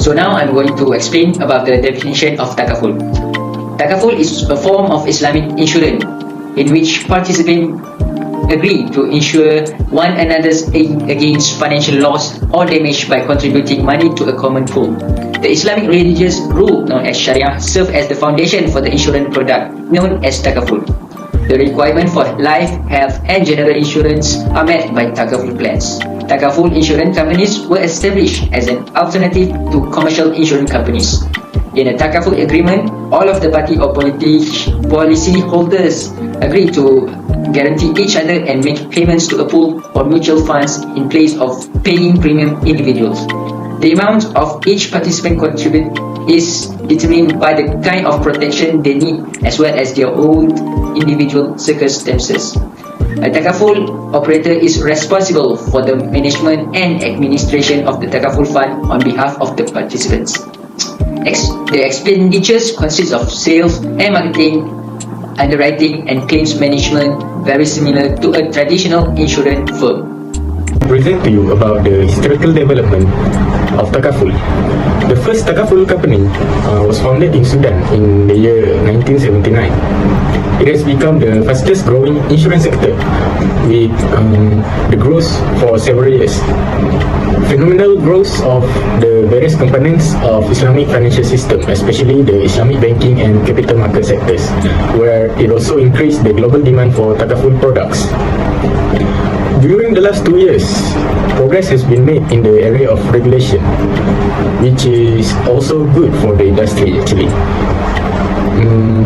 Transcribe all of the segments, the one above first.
So now I'm going to explain about the definition of Takaful. Takaful is a form of Islamic insurance in which participants agree to insure one another's aid against financial loss or damage by contributing money to a common pool. The Islamic religious rule known as Sharia serves as the foundation for the insurance product known as Takaful. The requirements for life, health, and general insurance are met by Takaful plans. Takaful insurance companies were established as an alternative to commercial insurance companies. In a Takaful agreement, all of the party or policy holders agree to guarantee each other and make payments to a pool or mutual funds in place of paying premium individuals. The amount of each participant contribute is determined by the kind of protection they need as well as their own individual circumstances. A Takaful operator is responsible for the management and administration of the Takaful fund on behalf of the participants. The expenditures consist of sales and marketing, underwriting, and claims management, very similar to a traditional insurance firm. Present to you about the historical development of Takaful. The first Takaful company was founded in Sudan in the year 1979. It has become the fastest growing insurance sector with the growth for several years. Phenomenal growth of the various components of Islamic financial system, especially the Islamic banking and capital market sectors, where it also increased the global demand for Takaful products. During the last 2 years, progress has been made in the area of regulation, which is also good for the industry actually.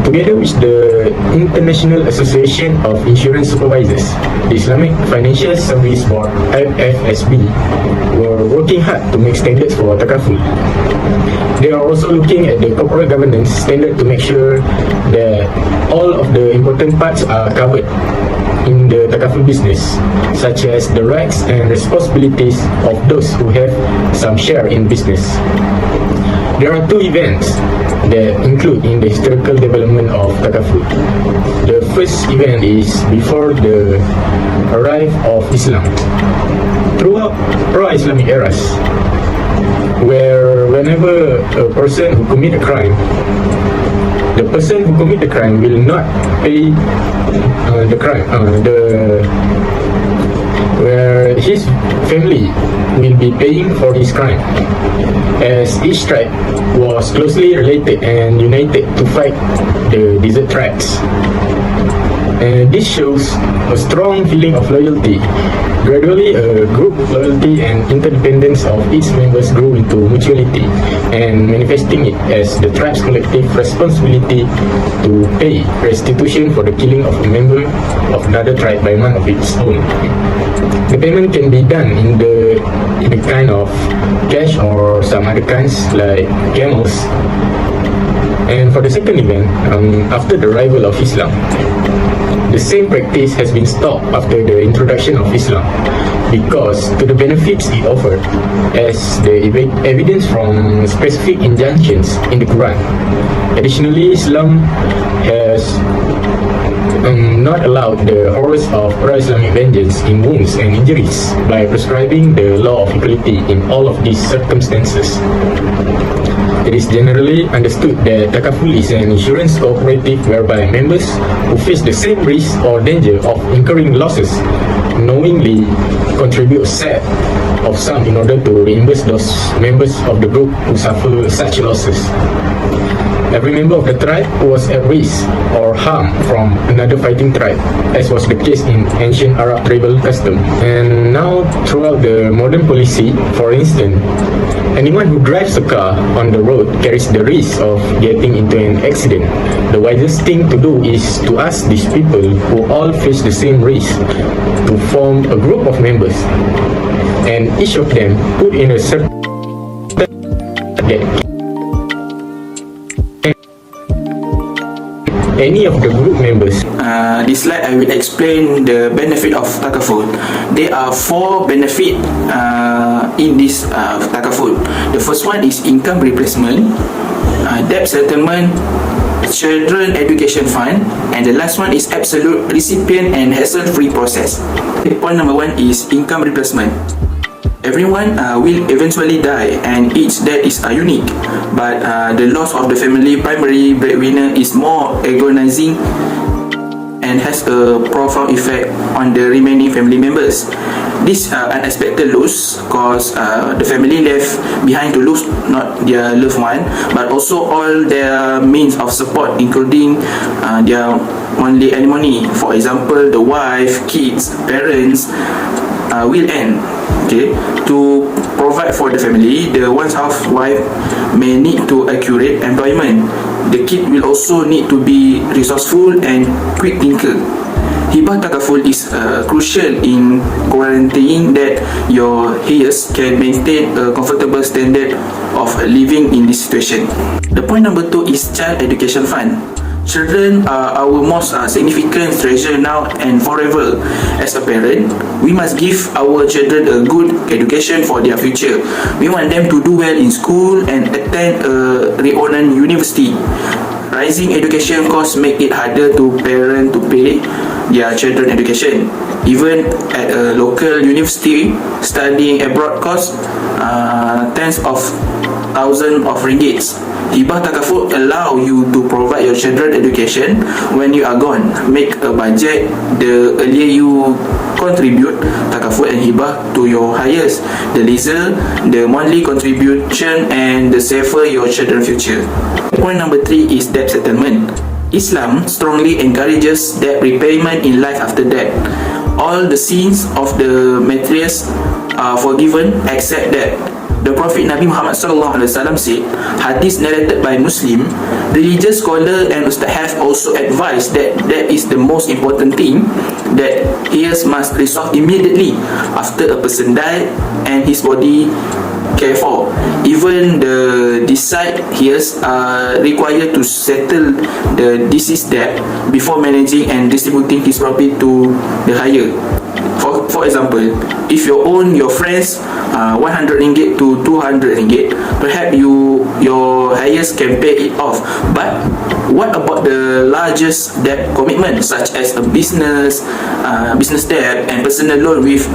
Together with the International Association of Insurance Supervisors, the Islamic Financial Service Board (IFSB) were working hard to make standards for Takaful. They are also looking at the corporate governance standard to make sure that all of the important parts are covered in the Takaful business, such as the rights and responsibilities of those who have some share in business. There are 2 events that include in the historical development of Takaful. The first event is before the arrival of Islam. Throughout pro-Islamic eras, where whenever a person who commit a crime, the person who commit the crime will not pay the crime, where his family will be paying for his crime, as each tribe was closely related and united to fight the desert tribes. And this shows a strong feeling of loyalty. Gradually, a group loyalty and interdependence of its members grew into mutuality, and manifesting it as the tribe's collective responsibility to pay restitution for the killing of a member of another tribe by one of its own. The payment can be done in the kind of cash or some other kinds like camels. And for the second event, after the arrival of Islam, the same practice has been stopped after the introduction of Islam because to the benefits it offered, as the evidence from specific injunctions in the Quran. Additionally, Islam has not allowed the horrors of pro-Islamic vengeance in wounds and injuries by prescribing the law of equality in all of these circumstances. It is generally understood that Takaful is an insurance cooperative whereby members who face the same risk or danger of incurring losses knowingly contribute a set of sum in order to reimburse those members of the group who suffer such losses. Every member of the tribe was at risk or harm from another fighting tribe, as was the case in ancient Arab tribal custom. And now, throughout the modern policy, for instance, anyone who drives a car on the road carries the risk of getting into an accident. The wisest thing to do is to ask these people who all face the same risk to form a group of members, and each of them put in a certain any of the group members. This slide I will explain the benefit of Takaful. There are 4 benefits in this Takaful. The first one is income replacement, debt settlement, children education fund, and the last one is absolute recipient and hassle-free process. Point number 1 is income replacement. Everyone will eventually die, and each death is unique. But the loss of the family primary breadwinner is more agonizing and has a profound effect on the remaining family members. This unexpected loss cause the family left behind to lose not their loved one, but also all their means of support, including their only alimony. For example, the wife, kids, parents will end. Okay, to provide for the family, the one's housewife may need to accurate employment. The kid will also need to be resourceful and quick thinker. Hibah Takaful is crucial in guaranteeing that your heirs can maintain a comfortable standard of living in this situation. The point number 2 is child education fund. Children are our most significant treasure now and forever. As a parent, we must give our children a good education for their future. We want them to do well in school and attend a renowned university. Rising education costs make it harder to parents to pay their children education. Even at a local university, studying abroad costs tens of thousands of ringgits. Hibah Takaful allow you to provide your children education when you are gone. Make a budget. The earlier you contribute Takaful and Hibah to your heirs, the lesser the monthly contribution and the safer your children's future. Point number 3 is debt settlement. Islam strongly encourages debt repayment in life after death. All the sins of the martyrs are forgiven except debt. The Prophet Nabi Muhammad SAW said, hadith narrated by Muslim, religious scholar and ustad have also advised that that is the most important thing that heirs must resolve immediately after a person died and his body cared for. Even the deceased heirs are required to settle the deceased debt before managing and distributing his property to the heir. For example, if you own your friends 100 ringgit to 200 ringgit, perhaps your heirs can pay it off. But what about the largest debt commitment, such as a business debt and personal loan with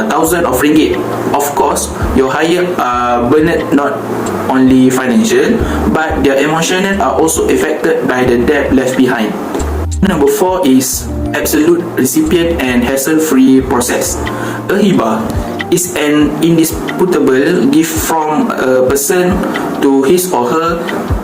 thousands of ringgit? Of course, your heirs are burdened not only financial, but their emotional are also affected by the debt left behind. Number 4 is absolute recipient and hassle-free process. A hibah is an indisputable gift from a person to his or her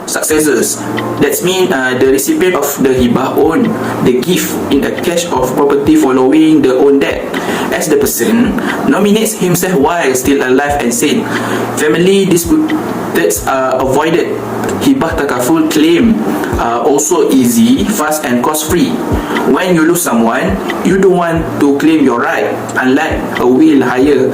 successors. That means the recipient of the hibah own the gift in a cash of property following the own debt. As the person nominates himself while still alive and sane, family disputes are avoided. Hibah Takaful claim are also easy, fast and cost-free. When you lose someone, you don't want to claim your right. Unlike a will hire,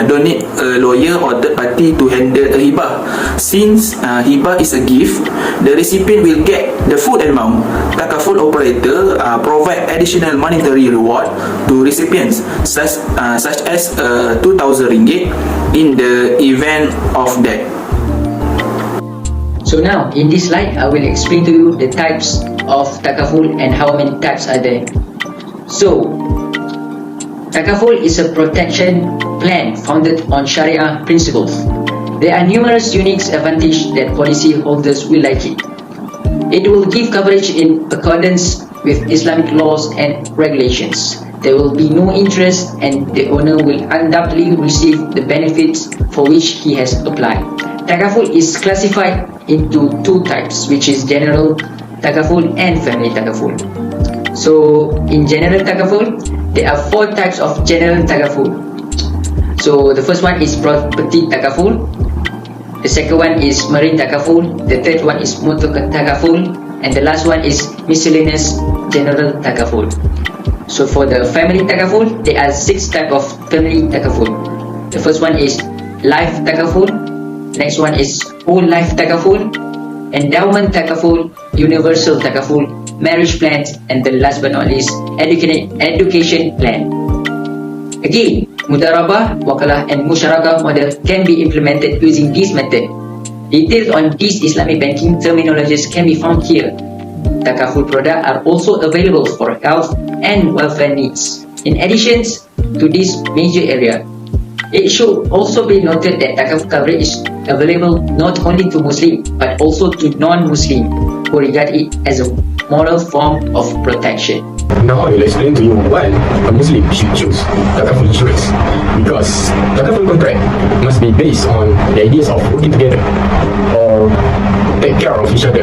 don't need a lawyer or third party to handle a hibah. Since hibah is a gift, the recipient will get the full amount. Takaful operator provide additional monetary reward to recipients, such as 2,000 ringgit in the event of death. So now, in this slide, I will explain to you the types of Takaful and how many types are there. So, Takaful is a protection plan founded on Sharia principles. There are numerous unique advantages that policy holders will like it. It will give coverage in accordance with Islamic laws and regulations. There will be no interest and the owner will undoubtedly receive the benefits for which he has applied. Takaful is classified into 2 types, which is general Takaful and family Takaful. So in general Takaful, there are 4 types of general Takaful. So the first one is property Takaful, the second one is marine Takaful, the third one is motor Takaful, and the last one is miscellaneous general Takaful. So for the family Takaful, there are 6 types of family Takaful. The first one is life Takaful, next one is whole life Takaful, endowment Takaful, universal Takaful, marriage plans, and the last but not least, education plan. Again, Mudarabah, Wakalah and Musyarakah model can be implemented using this method. Details on these Islamic banking terminologies can be found here. Takaful products are also available for health and welfare needs. In addition to this major area, It should also be noted that Takaful coverage is available not only to Muslim but also to non-Muslim who regard it as a moral form of protection. Now I will explain to you why a Muslim should choose Takaful insurance. Because Takaful contract must be based on the ideas of working together or take care of each other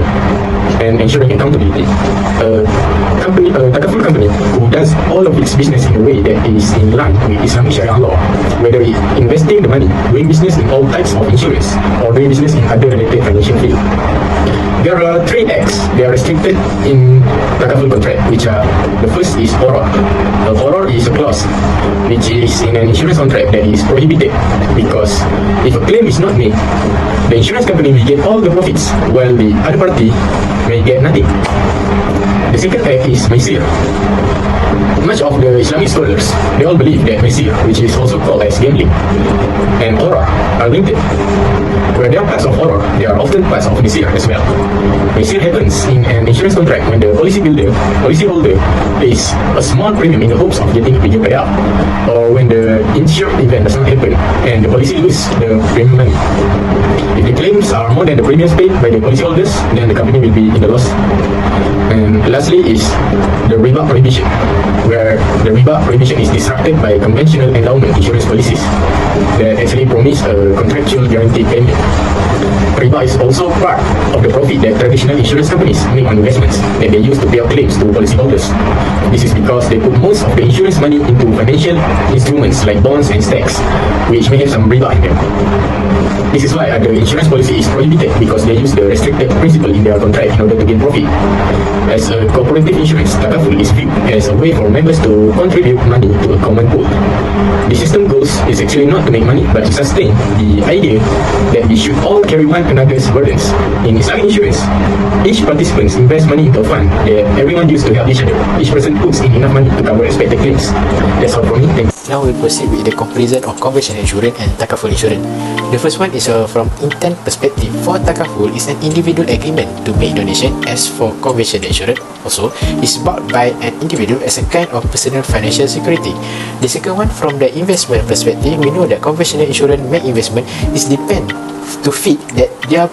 and ensuring accountability. A Takaful company who does all of its business in a way that is in line with Islamic Sharia law, whether it's investing the money, doing business in all types of insurance, or doing business in other related financial field. There are 3 acts that are restricted in Takaful contract, which are, the first is horror. A horror is a clause which is in an insurance contract that is prohibited because if a claim is not made, the insurance company will get all the profits while the other party may get nothing. The second act is Maisir. Much of the Islamic scholars, they all believe that Maisir, which is also called as gambling, and horror are linked. Where there are parts of horror, there are often parts of Maisir as well. Maisir happens in an insurance contract when the policyholder pays a small premium in the hopes of getting a bigger payout, or when the insured event does not happen and the policy loses the premium money. If the claims are more than the premiums paid by the policyholders, then the company will be in the loss. And lastly is the riba prohibition, where the riba prohibition is disrupted by conventional endowment insurance policies that actually promise a contractual guaranteed payment. Riba is also part of the profit that traditional insurance companies make on investments that they use to pay out claims to policyholders. This is because they put most of the insurance money into financial instruments like bonds and stocks, which may have some riba in them. This is why the insurance policy is prohibited, because they use the restricted principle in their contract in order to gain profit. As a cooperative insurance, Takaful is viewed as a way for members to contribute money to a common pool. The system goals is actually not to make money but to sustain the idea that we should all carry one another's burdens. In Islamic insurance, each participant invests money into a fund that everyone used to help each other. Each person puts in enough money to cover expected claims. That's all from me. Thanks. Now we proceed with the comparison of conventional insurance and Takaful insurance. The first one is from intent perspective. For Takaful, is an individual agreement to make donation, as for conventional insurance also is backed by an individual as a kind of personal financial security. The second one, from the investment perspective, we know that conventional insurance make investment is depend to fit that their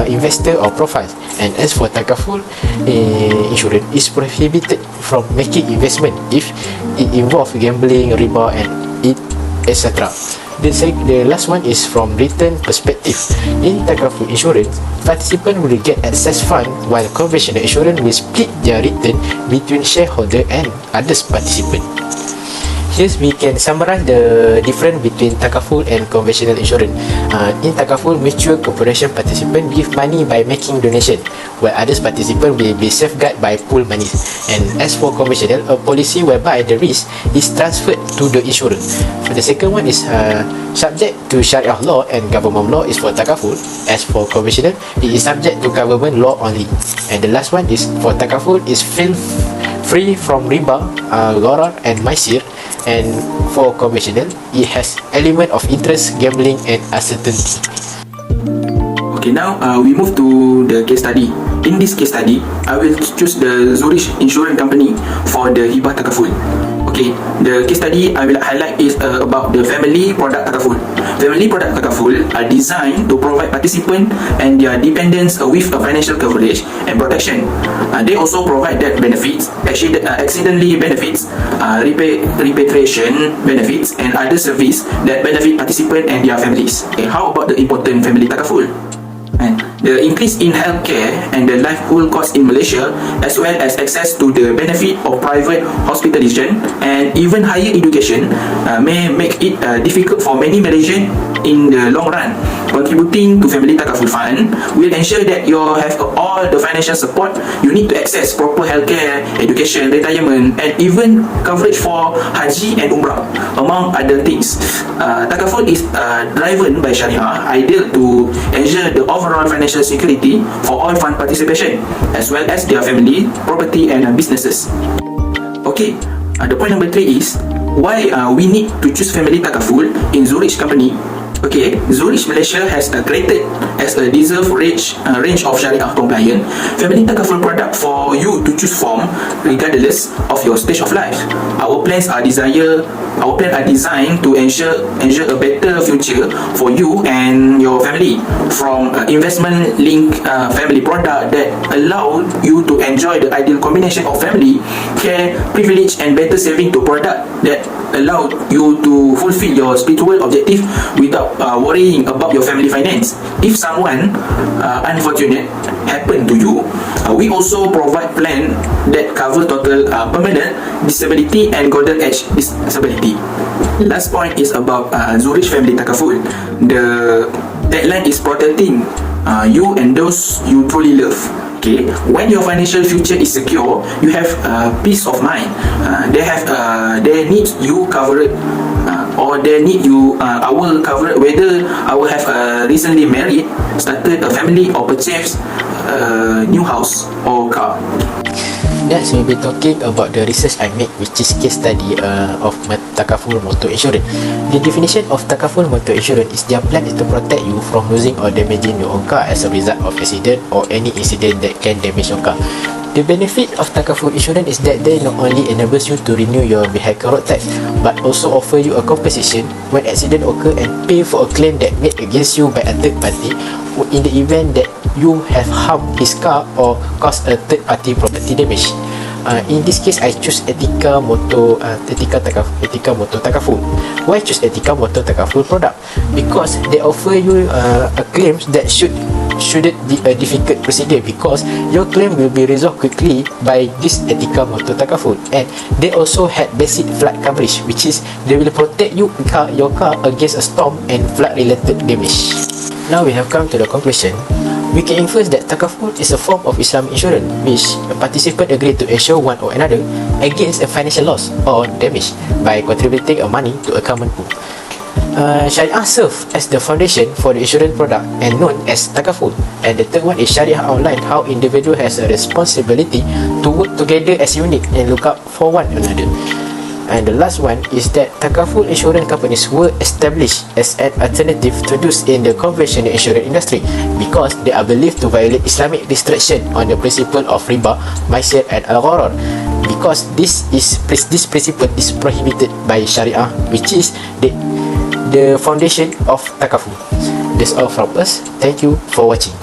investor or profile, and as for Takaful insurance is prohibited from making investment if it involve gambling, riba and etc. The last one is from return perspective. In Takaful insurance, participants will get excess fund, while conventional insurance will split their return between shareholder and others participants. Here we can summarize the difference between Takaful and conventional insurance. In Takaful, mutual cooperation participants give money by making donation, while others participants will be safeguarded by pool money. And as for conventional, a policy whereby the risk is transferred to the insurer. For the second one is subject to Sharia law and government law is for Takaful. As for conventional, it is subject to government law only. And the last one is for Takaful is free from riba, gharar and maisir. And for conventional, it has element of interest, gambling and uncertainty. Okay, now we move to the case study. In this case study, I will choose the Zurich Insurance Company for the Hibah Takaful. Okay, the case study I will highlight is about the family product Takaful. Family product Takaful are designed to provide participants and their dependents with a financial coverage and protection. They also provide that benefits, accidentally benefits, repatriation benefits and other service that benefit participants and their families. Okay, how about the important family Takaful? And the increase in healthcare and the life whole cost in Malaysia, as well as access to the benefit of private hospitalization and even higher education, may make it difficult for many Malaysians in the long run. Contributing to Family Takaful Fund will ensure that you have all the financial support you need to access proper healthcare, education, retirement, and even coverage for Haji and Umrah, among other things. Takaful is driven by Sharia, ideal to ensure the overall financial security for all fund participation, as well as their family, property, and businesses. Okay, the point number 3 is why we need to choose Family Takaful in Zurich company. Okay, Zurich Malaysia has created as a deserved range of Sharia compliant family takaful product for you to choose from regardless of your stage of life. Our plans are designed to ensure a better future for you and your family, from investment linked family product that allow you to enjoy the ideal combination of family care, privilege and better saving, to product that allow you to fulfill your spiritual objective without worrying about your family finance. If someone unfortunate happen to you, we also provide plan that cover total permanent disability and golden age disability. Last point is about Zurich family takaful. The tagline is protecting you and those you truly love. Okay, when your financial future is secure, you have peace of mind. They need you covered, or they need you. I will cover it whether I will have recently married, started a family, or purchased a new house or car. Next, we'll be talking about the research I made, which is case study of Takaful motor insurance. The definition of Takaful motor insurance is their plan is to protect you from losing or damaging your own car as a result of accident or any incident that can damage your car. The benefit of Takaful insurance is that they not only enables you to renew your vehicle road tax, but also offer you a compensation when accident occur and pay for a claim that made against you by a third party in the event that you have harmed his car or caused a third party property damage. In this case, I choose Etika Motor Takaful. Why choose Etika Motor Takaful product? Because they offer you a claims that shouldn't be a difficult procedure, because your claim will be resolved quickly by this Etika Motor Takaful, and they also had basic flood coverage, which is they will protect your car against a storm and flood related damage. Now we have come to the conclusion. We can infer that Takaful is a form of Islamic insurance which a participant agree to insure one or another against a financial loss or damage by contributing money to a common pool. Sharia serves as the foundation for the insurance product and known as Takaful. And the third one is Sharia outline how individual has a responsibility to work together as unit and look out for one another. And the last one is that Takaful insurance companies were established as an alternative to those in the conventional insurance industry because they are believed to violate Islamic restriction on the principle of riba, maisir and al-gharar, because this principle is prohibited by Sharia, which is the foundation of Takaful. That's all from us. Thank you for watching.